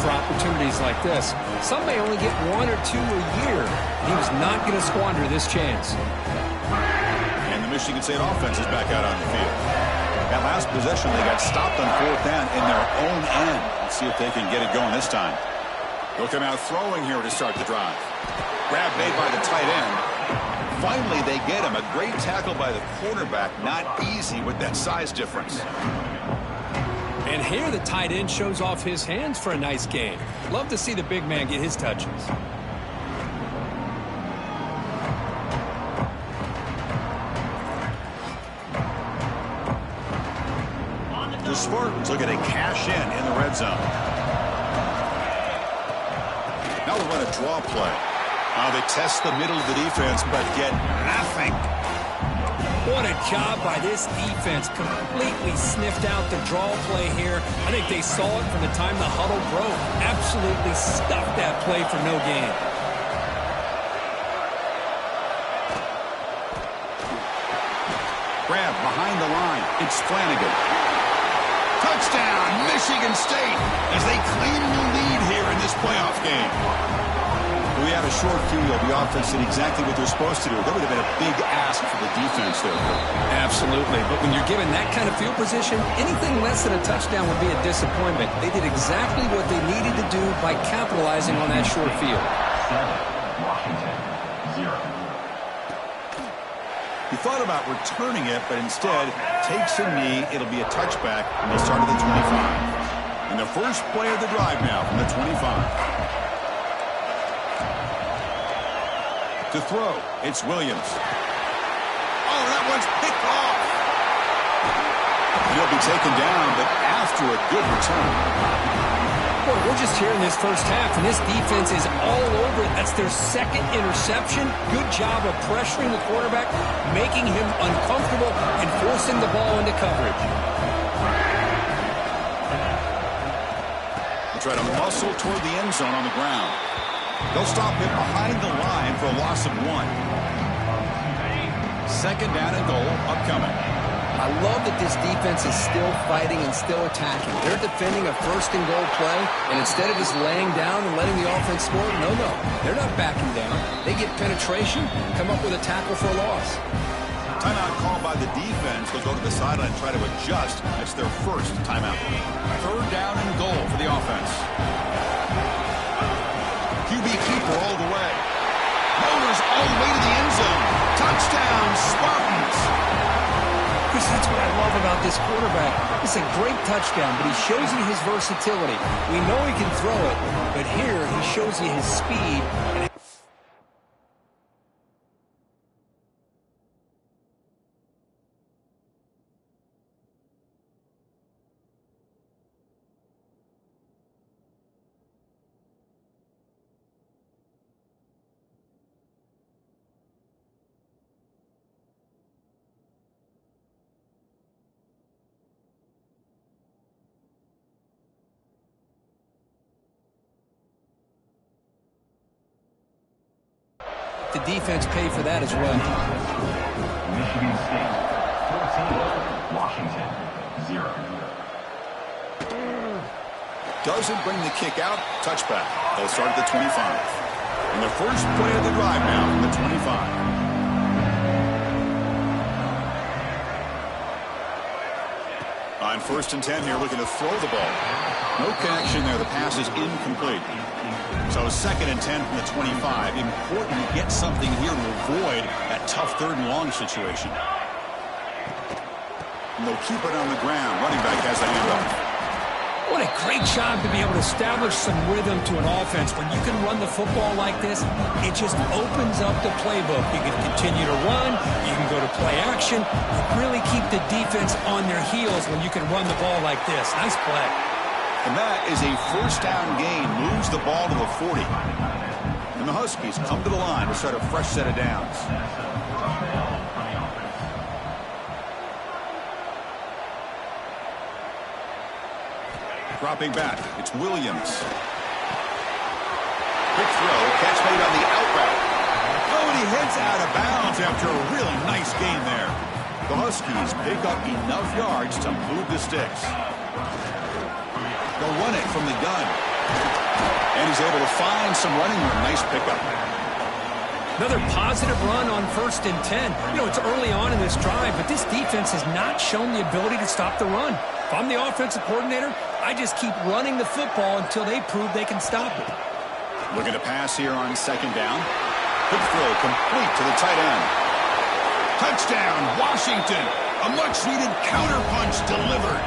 for opportunities like this. Some may only get 1 or 2 a year. He was not going to squander this chance. And the Michigan State offense is back out on the field. That last possession, they got stopped on 4th down in their own end. Let's see if they can get it going this time. They'll come out throwing here to start the drive. Grab made by the tight end. Finally, they get him. A great tackle by the quarterback. Not easy with that size difference. And here the tight end shows off his hands for a nice game. Love to see the big man get his touches. The Spartans looking to cash in the red zone. Now they run a draw play. They test the middle of the defense, but get nothing. What a job by this defense. Completely sniffed out the draw play here. I think they saw it from the time the huddle broke. Absolutely stuffed that play for no gain. Grab behind the line. It's Flanagan. Touchdown, Michigan State, as they claim the lead here in this playoff game. We had a short field. The offense did exactly what they're supposed to do. That would have been a big ask for the defense there. Absolutely. But when you're given that kind of field position, anything less than a touchdown would be a disappointment. They did exactly what they needed to do by capitalizing on that short field. 7, Washington, 0. He thought about returning it, but instead takes a knee. It'll be a touchback, and they'll start at the 25. And the first play of the drive now from the 25. To throw, it's Williams. Oh, that one's picked off. He'll be taken down, but after a good return. Boy, we're just here in this first half, and this defense is all over it. That's their second interception. Good job of pressuring the quarterback, making him uncomfortable, and forcing the ball into coverage. They try to muscle toward the end zone on the ground. They'll stop him behind the line for a loss of 1. Second down and goal upcoming. I love that this defense is still fighting and still attacking. They're defending a first and goal play, and instead of just laying down and letting the offense score, no, they're not backing down. They get penetration, come up with a tackle for a loss. Timeout called by the defense. They'll go to the sideline and try to adjust. That's their first timeout. Third down and goal for the offense. QB keeper all the way. Motors all the way to the end zone. Touchdown, Spartans. Chris, that's what I love about this quarterback. It's a great touchdown, but he shows you his versatility. We know he can throw it, but here he shows you his speed. The defense paid for that as well. Michigan State, 14, Washington, 0. Doesn't bring the kick out. Touchback. They'll start at the 25. And the first play of the drive now from the 25. On 1st and 10 here, looking to throw the ball. No connection there. The pass is incomplete. So 2nd and 10 from the 25. Important to get something here to avoid that tough 3rd and long situation. And they'll keep it on the ground. Running back has a handoff. What a great job to be able to establish some rhythm to an offense. When you can run the football like this, it just opens up the playbook. You can continue to run. You can go to play action. You really keep the defense on their heels when you can run the ball like this. Nice play. And that is a first down gain. Moves the ball to the 40. And the Huskies come to the line to start a fresh set of downs. Dropping back, it's Williams. Quick throw, catch made on the out route. Oh, and he heads out of bounds after a really nice game there. The Huskies pick up enough yards to move the sticks. They'll run it from the gun. he's able to find some running room. Nice pickup. Another positive run on 1st and 10. You know, it's early on in this drive, but this defense has not shown the ability to stop the run. If I'm the offensive coordinator, I just keep running the football until they prove they can stop it. Looking to pass here on 2nd down. Good throw, complete to the tight end. Touchdown, Washington. A much-needed counterpunch delivered.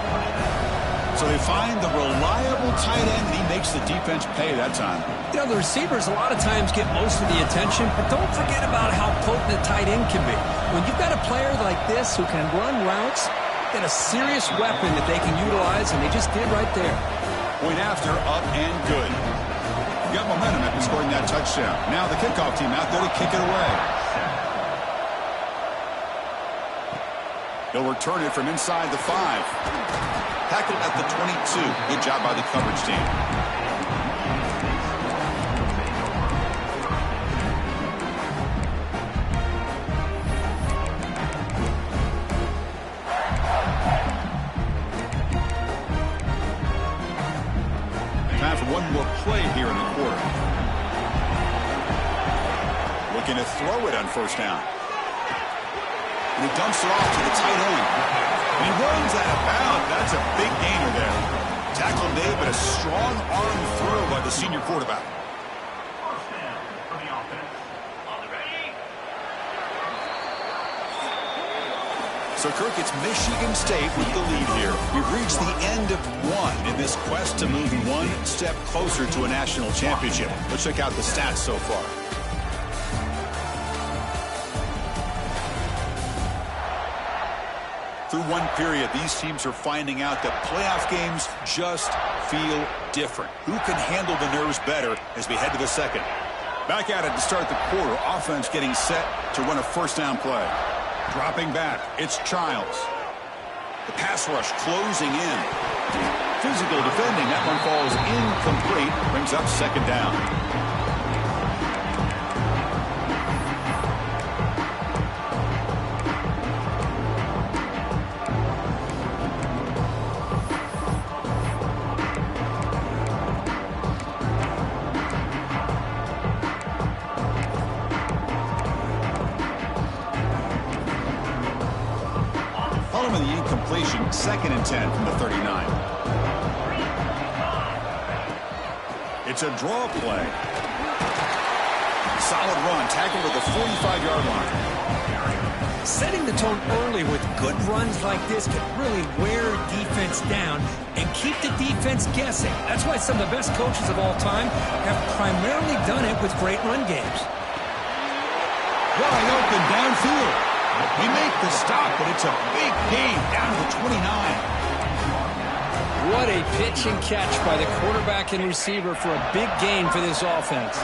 So they find the reliable tight end, and he makes the defense pay that time. You know, the receivers a lot of times get most of the attention, but don't forget about how potent a tight end can be. When you've got a player like this who can run routes, get a serious weapon that they can utilize, and they just did right there. Point after, up and good. You got momentum after scoring that touchdown. Now the kickoff team out there to kick it away. He'll return it from inside the 5. Tackled at the 22. Good job by the coverage team. Time for one more play here in the quarter. Looking to throw it on 1st down. And he dumps it off to the tight end. And he runs out of bounds. That's a big gainer there. Tackle made, but a strong arm throw by the senior quarterback. First down for the offense. On the ready. So, Kirk, it's Michigan State with the lead here. We've reached the end of one in this quest to move one step closer to a national championship. Let's check out the stats so far. Through one period, these teams are finding out that playoff games just feel different. Who can handle the nerves better as we head to the 2nd? Back at it to start the quarter. Offense getting set to run a 1st down play. Dropping back, it's Childs. The pass rush closing in. Physical defending. That one falls incomplete. Brings up 2nd down. Following the incompletion, 2nd and 10 from the 39. It's a draw play. Solid run, tackled at the 45-yard line. Setting the tone early with good runs like this can really wear defense down and keep the defense guessing. That's why some of the best coaches of all time have primarily done it with great run games. Wide open downfield. They make the stop, but it's a big gain down to the 29. What a pitch and catch by the quarterback and receiver for a big gain for this offense.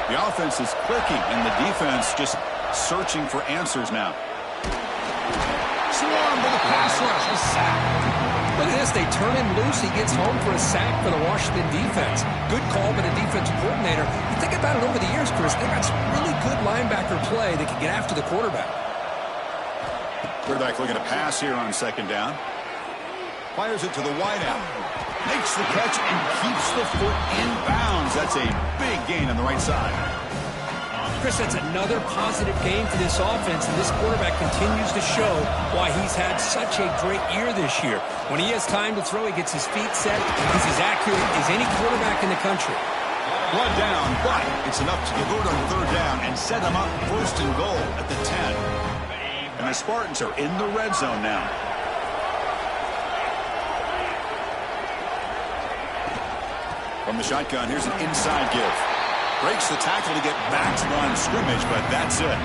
The offense is clicking, and the defense just searching for answers now. Swarm with a pass rush, a sack. Look at this, they turn him loose. He gets home for a sack for the Washington defense. Good call by the defensive coordinator. You think about it over the years, Chris, they got some really good linebacker play that can get after the quarterback. Quarterback looking to pass here on 2nd down. Fires it to the wideout. Makes the catch and keeps the foot in bounds. That's a big gain on the right side. Chris, that's another positive gain for this offense, and this quarterback continues to show why he's had such a great year this year. When he has time to throw, he gets his feet set. He's as accurate as any quarterback in the country. Blood down, but it's enough to convert on 3rd down and set them up 1st and goal at the 10. And the Spartans are in the red zone now. From the shotgun, here's an inside give. Breaks the tackle to get back to the line of scrimmage, but that's it.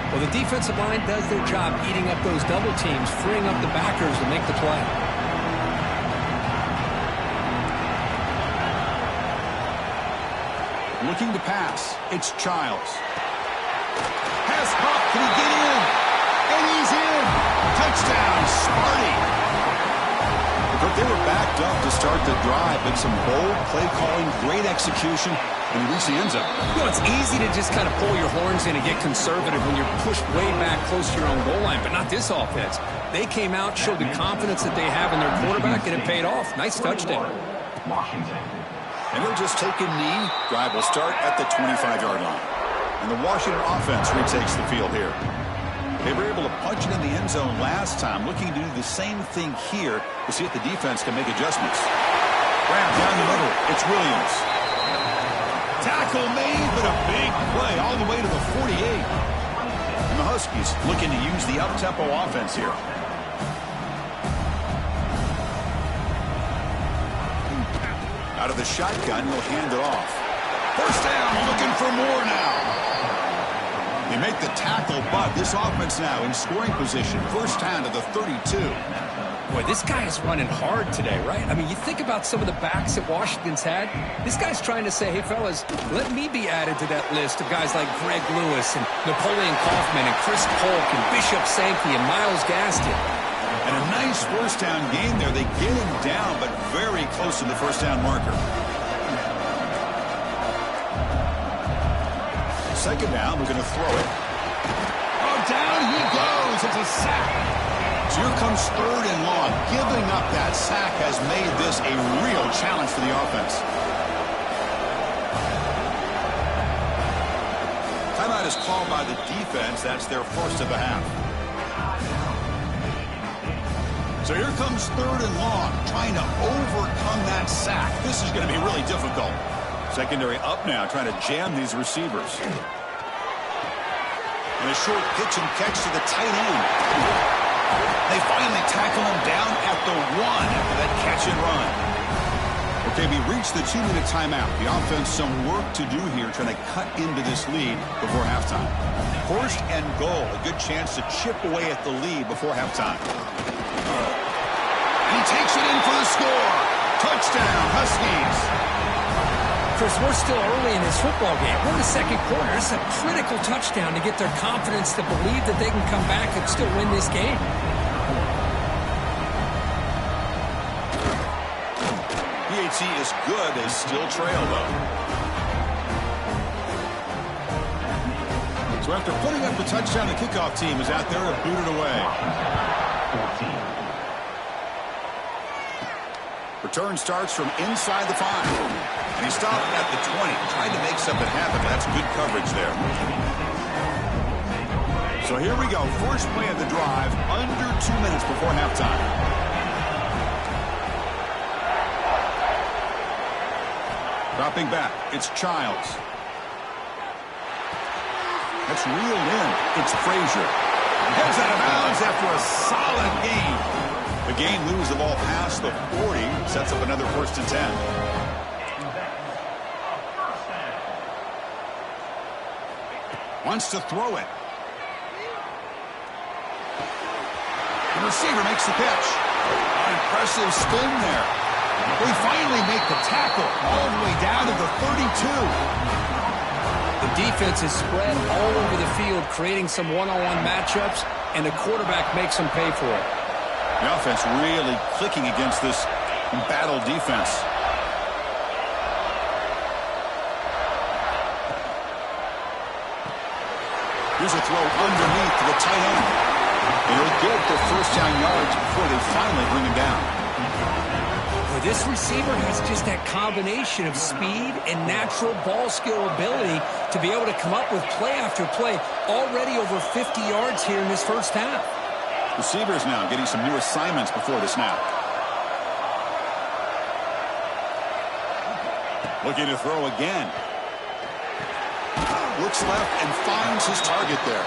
Well, the defensive line does their job eating up those double teams, freeing up the backers to make the play. Looking to pass. It's Childs. Pass pop. Can he get in? And he's in. Touchdown, Sparty. But they were backed up to start the drive. But some bold play calling, great execution, and he reached the end zone. You know, it's easy to just kind of pull your horns in and get conservative when you're pushed way back close to your own goal line, but not this offense. They came out, showed the confidence that they have in their quarterback, and it paid off. Nice touchdown. Washington. And he'll just take a knee. Drive will start at the 25-yard line. And the Washington offense retakes the field here. They were able to punch it in the end zone last time, looking to do the same thing here to see if the defense can make adjustments. Grab down the middle. It's Williams. Tackle made, but a big play all the way to the 48. And the Huskies looking to use the up-tempo offense here. Out of the shotgun, he'll hand it off. First down, looking for more now. They make the tackle, but this offense now in scoring position. First down to the 32. Boy, this guy is running hard today, right? I mean, you think about some of the backs that Washington's had. This guy's trying to say, hey, fellas, let me be added to that list of guys like Greg Lewis and Napoleon Kaufman and Chris Polk and Bishop Sankey and Myles Gaston. And a nice first down game there. They get him down, but very close to the first down marker. Second down, we're going to throw it. Oh, down he goes. It's a sack. So here comes third and long. Giving up that sack has made this a real challenge for the offense. Timeout is called by the defense. That's their first of the half. So here comes third and long, trying to overcome that sack. This is going to be really difficult. Secondary up now, trying to jam these receivers. And a short pitch and catch to the tight end. They finally tackle him down at the 1 after that catch and run. Okay, we reached the 2-minute timeout. The offense some work to do here, trying to cut into this lead before halftime. First and goal, a good chance to chip away at the lead before halftime. And he takes it in for the score. Touchdown, Huskies. Chris, we're still early in this football game. We're in the second quarter. It's a critical touchdown to get their confidence to believe that they can come back and still win this game. PAT is good. They still trail, though. So after putting up the touchdown, the kickoff team is out there to boot it away. Return starts from inside the 5. And he stopped at the 20. Tried to make something happen. That's good coverage there. So here we go. First play of the drive. Under 2 minutes before halftime. Dropping back. It's Childs. That's reeled in. It's Frazier. Heads out of bounds after a solid gain. The gain moves the ball past the 40. Sets up another first and 10. Wants to throw it. The receiver makes the catch. An impressive spin there. They finally make the tackle all the way down to the 32. The defense is spread all over the field, creating some one-on-one matchups, and the quarterback makes them pay for it. The offense really clicking against this battle defense. Here's a throw underneath to the tight end. And he'll get the first down yards before they finally bring him down. Well, this receiver has just that combination of speed and natural ball skill ability to be able to come up with play after play. Already over 50 yards here in this first half. Receivers now getting some new assignments before the snap. Looking to throw again. Looks left and finds his target there.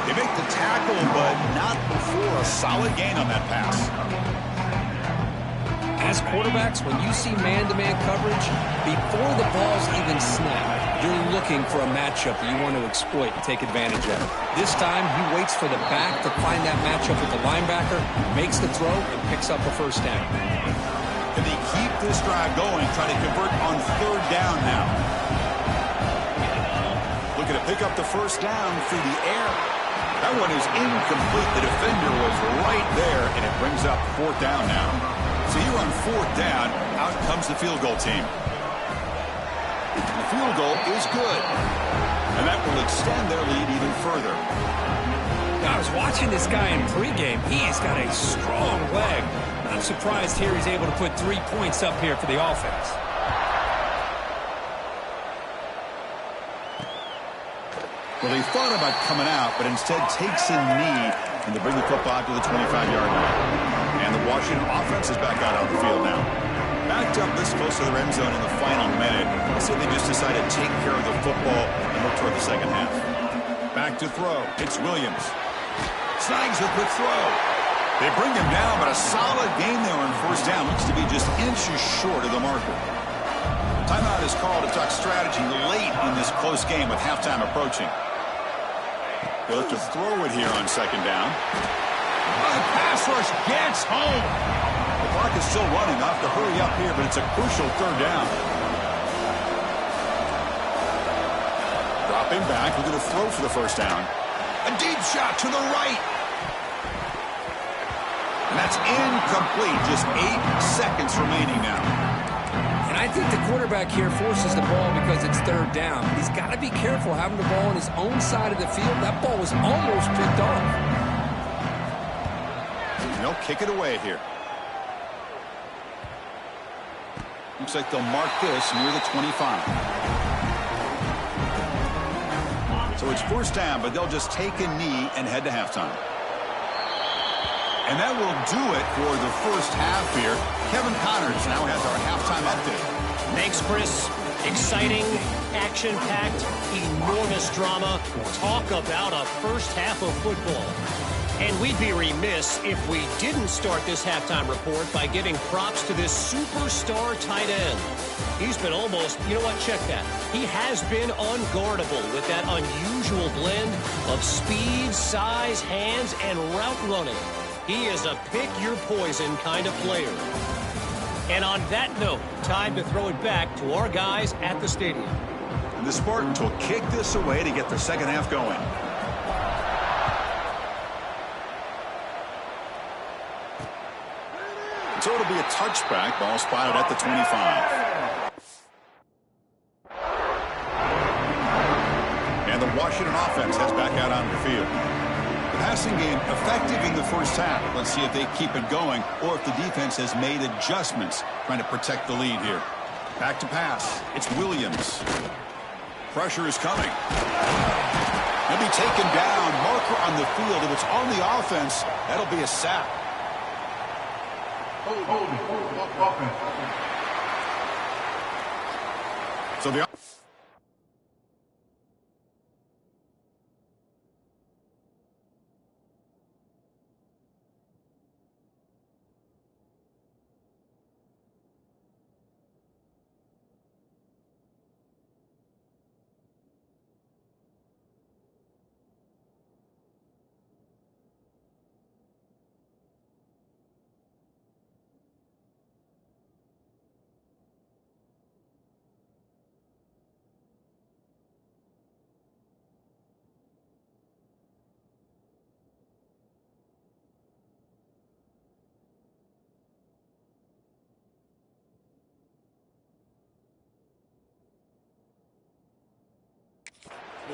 They make the tackle, but not before a solid gain on that pass. As quarterbacks, when you see man-to-man coverage, before the ball's even snapped, you're looking for a matchup that you want to exploit and take advantage of. This time, he waits for the back to find that matchup with the linebacker, makes the throw, and picks up a first down. And they keep this drive going, trying to convert on third down now. Looking to pick up the first down through the air. That one is incomplete. The defender was right there, and it brings up fourth down now. So here on fourth down, out comes the field goal team. The field goal is good. And that will extend their lead even further. I was watching this guy in pregame. He's got a strong leg. I'm surprised here he's able to put 3 points up here for the offense. Well, they thought about coming out, but instead takes a knee, and they bring the football out to the 25-yard line. And the Washington offense is back out on the field now. Backed up this close to the end zone in the final minute. I say they just decided to take care of the football and look toward the second half. Back to throw. It's Williams. Snags a quick throw. They bring him down, but a solid gain there on first down. Looks to be just inches short of the marker. Timeout is called to talk strategy late in this close game with halftime approaching. They'll have to throw it here on second down. Oh, the pass rush gets home. The clock is still running. Off to hurry up here, but it's a crucial third down. Dropping back. We're going to throw for the first down. A deep shot to the right. And that's incomplete. Just 8 seconds remaining now. And I think the quarterback here forces the ball because it's third down. He's got to be careful having the ball on his own side of the field. That ball was almost picked off. They'll kick it away here. Looks like they'll mark this near the 25. So it's first down, but they'll just take a knee and head to halftime. And that will do it for the first half here. Kevin Connors now has our halftime update. Thanks, Chris. Exciting, action-packed, enormous drama. Talk about a first half of football. And we'd be remiss if we didn't start this halftime report by giving props to this superstar tight end. He's been almost, you know what, check that. He has been unguardable with that unusual blend of speed, size, hands, and route running. He is a pick-your-poison kind of player. And on that note, time to throw it back to our guys at the stadium. And the Spartans will kick this away to get the second half going. So it'll be a touchback. Ball spotted at the 25. And the Washington offense heads back out on the field. The passing game effective in the first half. Let's see if they keep it going or if the defense has made adjustments trying to protect the lead here. Back to pass. It's Williams. Pressure is coming. He'll be taken down. Marker on the field. If it's on the offense, that'll be a sack. So the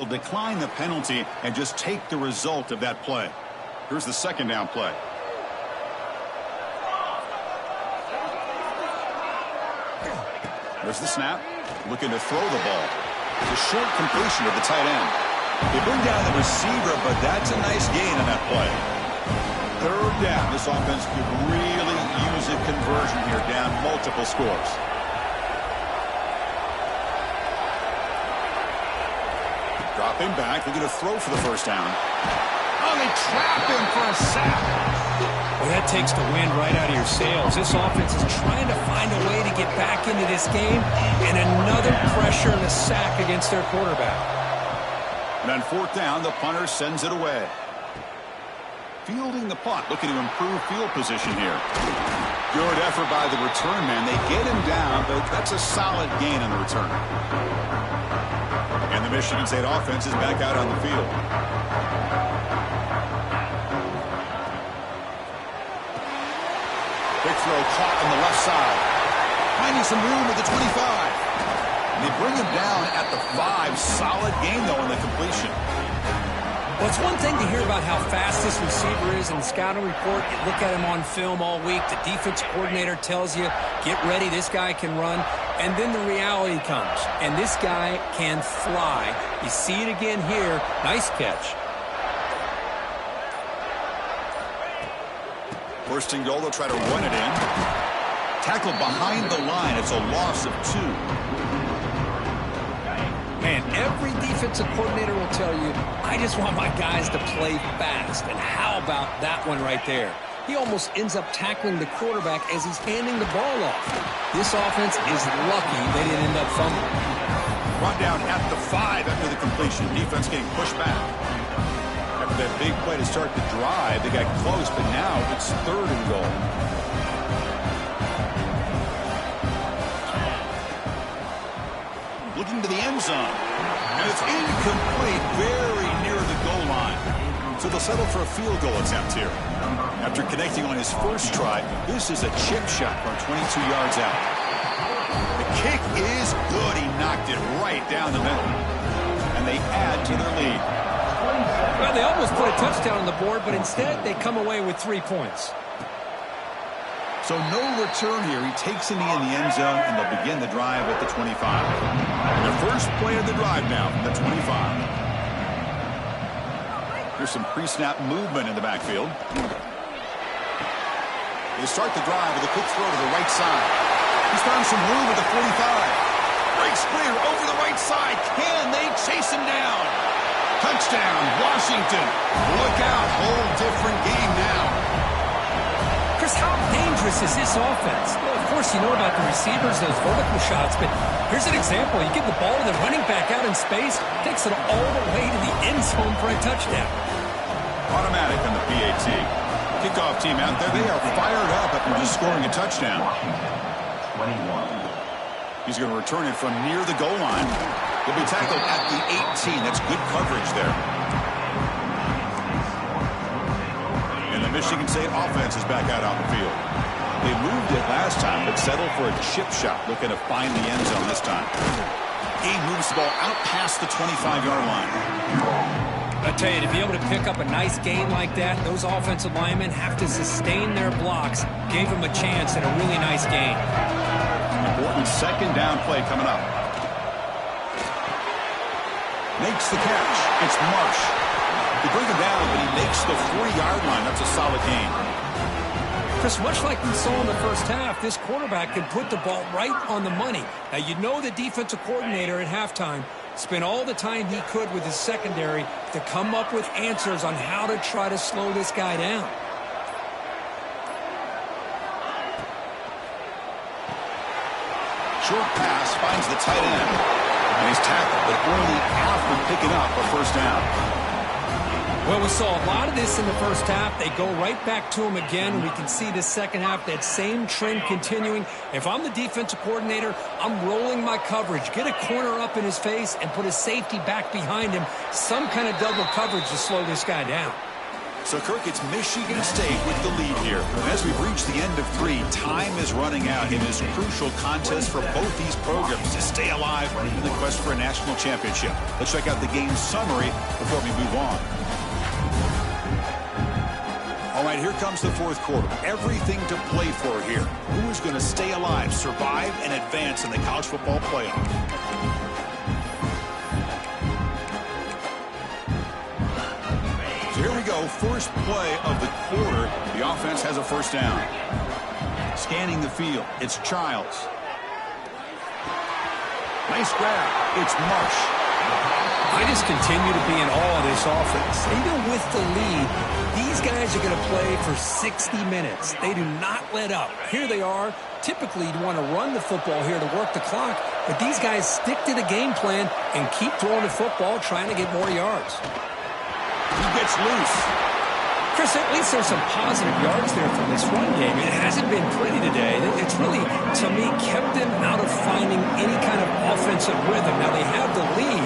will decline the penalty and just take the result of that play. Here's the second down play. There's the snap. Looking to throw the ball. It's a short completion of the tight end. They bring down the receiver, but that's a nice gain on that play. Third down. This offense could really use a conversion here, down multiple scores. Dropping back, they're going to throw for the first down. Oh, they trap him for a sack. Well, that takes the wind right out of your sails. This offense is trying to find a way to get back into this game, and another pressure and a sack against their quarterback. And on fourth down, the punter sends it away. Fielding the punt, looking to improve field position here. Good effort by the return man. They get him down, but that's a solid gain on the return. And the Michigan State offense is back out on the field. Big throw caught on the left side. Finding some room at the 25. And they bring him down at the 5. Solid gain, though, in the completion. Well, it's one thing to hear about how fast this receiver is in the scouting report. You look at him on film all week. The defense coordinator tells you, get ready, this guy can run. And then the reality comes, and this guy can fly. You see it again here. Nice catch. First and goal, they'll try to run it in. Tackled behind the line. It's a loss of 2. Man, every defensive coordinator will tell you, I just want my guys to play fast. And how about that one right there? He almost ends up tackling the quarterback as he's handing the ball off. This offense is lucky they didn't end up fumbling. Run down at the 5 after the completion. Defense getting pushed back. After that big play to start the drive, they got close, but now it's 3rd and goal. Looking to the end zone. And it's incomplete, very near the goal line. So they'll settle for a field goal attempt here. After connecting on his first try, this is a chip shot from 22 yards out. The kick is good. He knocked it right down the middle. And they add to their lead. Well, they almost put a touchdown on the board, but instead they come away with 3 points. So no return here. He takes it in the end zone, and they'll begin the drive at the 25. And the first play of the drive now from the 25. Here's some pre-snap movement in the backfield. They start the drive with a quick throw to the right side. He's found some room at the 45. Breaks clear over the right side. Can they chase him down? Touchdown, Washington. Look out, whole different game now. Chris, how dangerous is this offense? Well, of course, you know about the receivers, those vertical shots, but here's an example. You give the ball to the running back out in space, takes it all the way to the end zone for a touchdown. Automatic on the PAT. Kickoff team out there, they are fired up after just scoring a touchdown. 21. He's going to return it from near the goal line. He'll be tackled at the 18. That's good coverage there. And the Michigan State offense is back out on the field. They moved it last time, but settled for a chip shot, looking to find the end zone this time. He moves the ball out past the 25-yard line. I tell you, to be able to pick up a nice gain like that, those offensive linemen have to sustain their blocks. Gave them a chance at a really nice gain. Important second down play coming up. Makes the catch. It's Marsh. They bring him down, but he makes the 4-yard line. That's a solid gain. Chris, much like we saw in the first half, this quarterback can put the ball right on the money. Now, you know the defensive coordinator at halftime spent all the time he could with his secondary to come up with answers on how to try to slow this guy down. Short pass finds the tight end. And he's tackled, but only after picking up a first down. Well, we saw a lot of this in the first half. They go right back to him again, and we can see the second half, that same trend continuing. If I'm the defensive coordinator, I'm rolling my coverage. Get a corner up in his face and put a safety back behind him. Some kind of double coverage to slow this guy down. So, Kirk, it's Michigan State with the lead here. And as we've reached the end of 3, time is running out in this crucial contest for both these programs to stay alive in the quest for a national championship. Let's check out the game summary before we move on. All right, here comes the fourth quarter. Everything to play for here. Who is going to stay alive, survive, and advance in the college football playoff? So here we go. First play of the quarter. The offense has a first down. Scanning the field. It's Childs. Nice grab. It's Marsh. I just continue to be in awe of this offense. Even with the lead, these guys are going to play for 60 minutes. They do not let up. Here they are. Typically, you'd want to run the football here to work the clock, but these guys stick to the game plan and keep throwing the football, trying to get more yards. He gets loose. Chris, at least there's some positive yards there from this run game. It hasn't been pretty today. It's really, to me, kept them out of finding any kind of offensive rhythm. Now, they have the lead,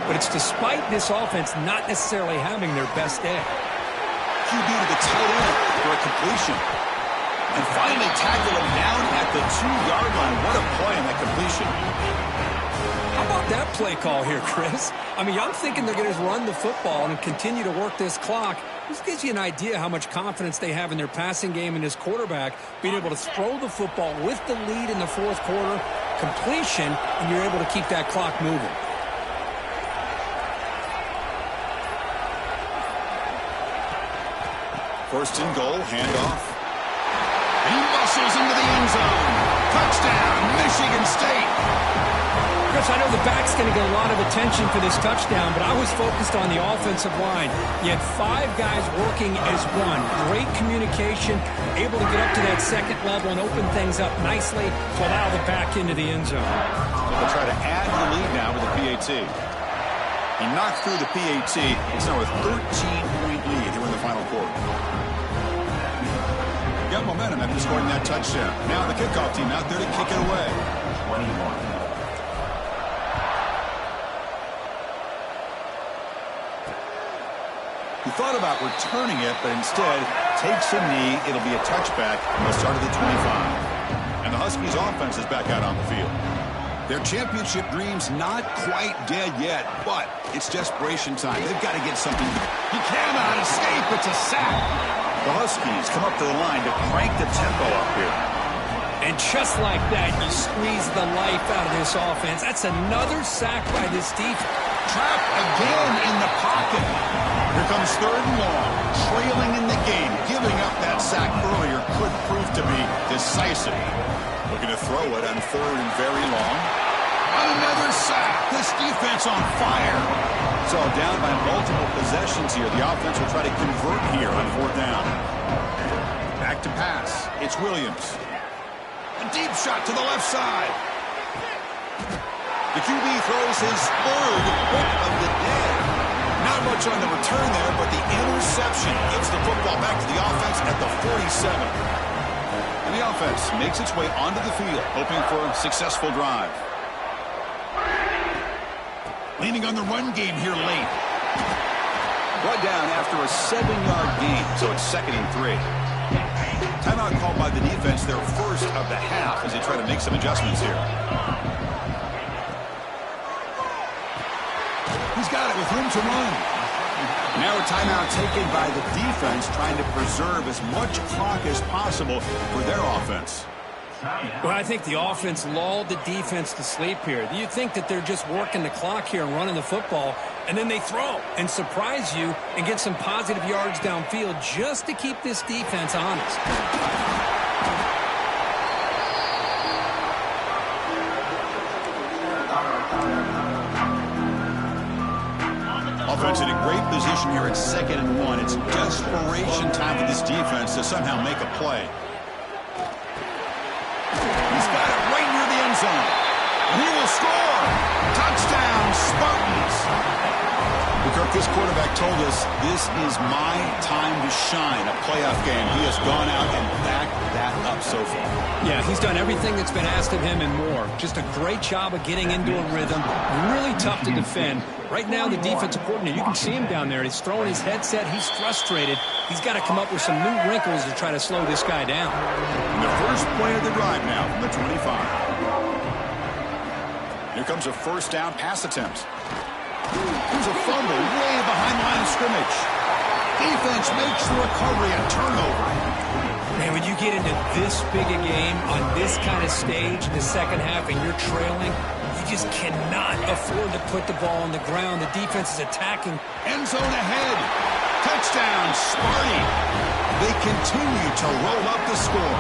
but it's despite this offense not necessarily having their best day. QB to the tight end for a completion. And finally tackle him down at the 2-yard line. What a play on that completion. How about that play call here, Chris? I mean, I'm thinking they're going to run the football and continue to work this clock. This gives you an idea how much confidence they have in their passing game and his quarterback being able to throw the football with the lead in the fourth quarter, completion, and you're able to keep that clock moving. First and goal, handoff. And he muscles into the end zone. Touchdown, Michigan State. Chris, I know the back's going to get a lot of attention for this touchdown, but I was focused on the offensive line. You had 5 guys working as one. Great communication, able to get up to that second level and open things up nicely to allow the back into the end zone. So they'll try to add to the lead now with the PAT. He knocked through the PAT. It's now a 13-point lead here in the final quarter. Got momentum after scoring that touchdown. Now the kickoff team out there to kick it away. 21. He thought about returning it, but instead takes a knee. It'll be a touchback from the start of the 25. And the Huskies offense is back out on the field. Their championship dream's not quite dead yet, but it's desperation time. They've got to get something. He cannot escape. It's a sack. The Huskies come up to the line to crank the tempo up here. And just like that, you squeeze the life out of this offense. That's another sack by this defense. Trapped again in the pocket. Here comes third and long. Trailing in the game. Giving up that sack earlier could prove to be decisive. Looking to throw it on third and very long. Another sack. This defense on fire. So down by multiple possessions here. The offense will try to convert here on fourth down. Back to pass. It's Williams. A deep shot to the left side. The QB throws his third pick of the day. Not much on the return there, but the interception gives the football back to the offense at the 47. And the offense makes its way onto the field, hoping for a successful drive. Leaning on the run game here late. Brought down after a 7-yard gain, so it's 2nd and 3. Timeout called by the defense, their first of the half, as they try to make some adjustments here. He's got it with room to run. Now a timeout taken by the defense, trying to preserve as much clock as possible for their offense. Well, I think the offense lulled the defense to sleep here. You think that they're just working the clock here and running the football, and then they throw and surprise you and get some positive yards downfield just to keep this defense honest. Offense in a great position here at 2nd and 1. It's desperation time for this defense to somehow make a play. He's got it right near the end zone. He will score. Touchdown, Spartans. Kirk, this quarterback told us this is my time to shine, a playoff game. He has gone out and backed that up so far. Yeah, he's done everything that's been asked of him and more. Just a great job of getting into a rhythm. Really tough to defend. Right now, the defensive coordinator, you can see him down there. He's throwing his headset. He's frustrated. He's got to come up with some new wrinkles to try to slow this guy down. And the first play of the drive now from the 25. Here comes a first down pass attempt. Here's a fumble way behind the line of scrimmage. Defense makes the recovery, a turnover. Man, when you get into this big a game on this kind of stage in the second half and you're trailing, you just cannot afford to put the ball on the ground. The defense is attacking. End zone ahead. Touchdown, Sparty. They continue to roll up the score.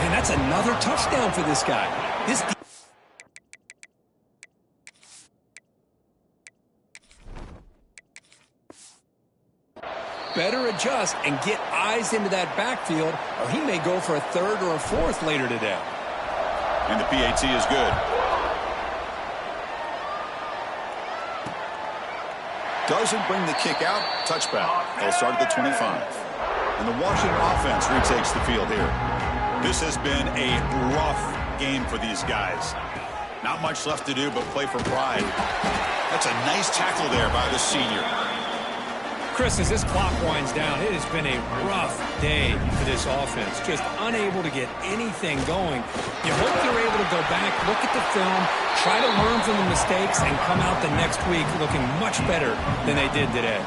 And that's another touchdown for this guy. This better adjust and get eyes into that backfield, or he may go for a third or a fourth later today. And the PAT is good. Doesn't bring the kick out. Touchback. They'll start at the 25. And the Washington offense retakes the field here. This has been a rough game for these guys. Not much left to do but play for pride. That's a nice tackle there by the senior. Chris, as this clock winds down, it has been a rough day for this offense. Just unable to get anything going. You hope they're able to go back, look at the film, try to learn from the mistakes, and come out the next week looking much better than they did today.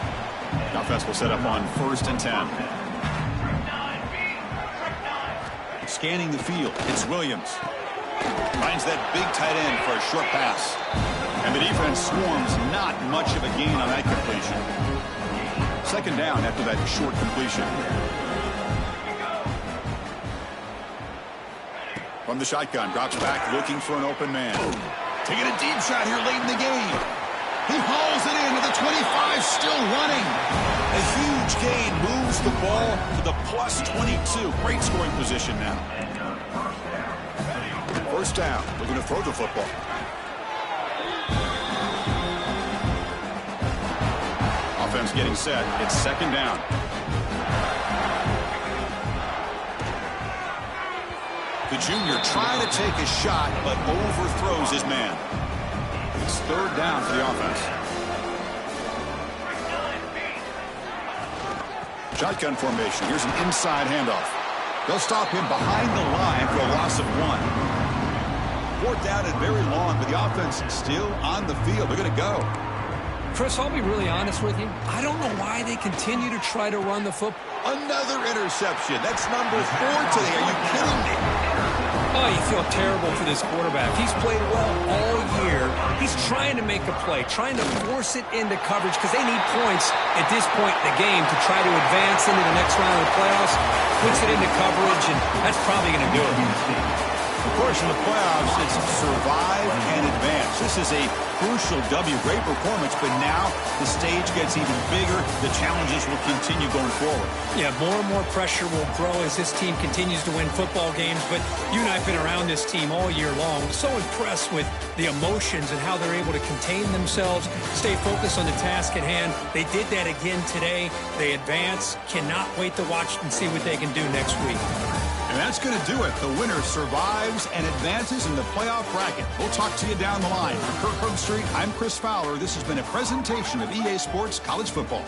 The offense will set up on 1st and 10. Scanning the field, it's Williams. Finds that big tight end for a short pass. And the defense swarms, not much of a gain on that completion. Second down after that short completion. From the shotgun, drops back looking for an open man. Taking a deep shot here late in the game. He hauls it into the 25, still running. A huge gain moves the ball to the plus 22. Great scoring position now. First down, looking to throw the football. Offense getting set. It's second down. The junior trying to take a shot, but overthrows his man. It's third down for the offense. Shotgun formation. Here's an inside handoff. They'll stop him behind the line for a loss of 1. Fourth down and very long, but the offense still on the field. They're going to go. Chris, I'll be really honest with you. I don't know why they continue to try to run the football. Another interception. That's number 4 today. Are you kidding me? Oh, you feel terrible for this quarterback. He's played well all year. He's trying to make a play, trying to force it into coverage because they need points at this point in the game to try to advance into the next round of the playoffs. Puts it into coverage, and that's probably going to do it. Of course, in the playoffs, it's survive and advance. This is a crucial W. Great performance, but now the stage gets even bigger. The challenges will continue going forward. Yeah, more and more pressure will grow as this team continues to win football games, but you and I have been around this team all year long. So impressed with the emotions and how they're able to contain themselves, stay focused on the task at hand. They did that again today. They advance. Cannot wait to watch and see what they can do next week. And that's going to do it. The winner survives and advances in the playoff bracket. We'll talk to you down the line. For Kirk Herbstreit, I'm Chris Fowler. This has been a presentation of EA Sports College Football.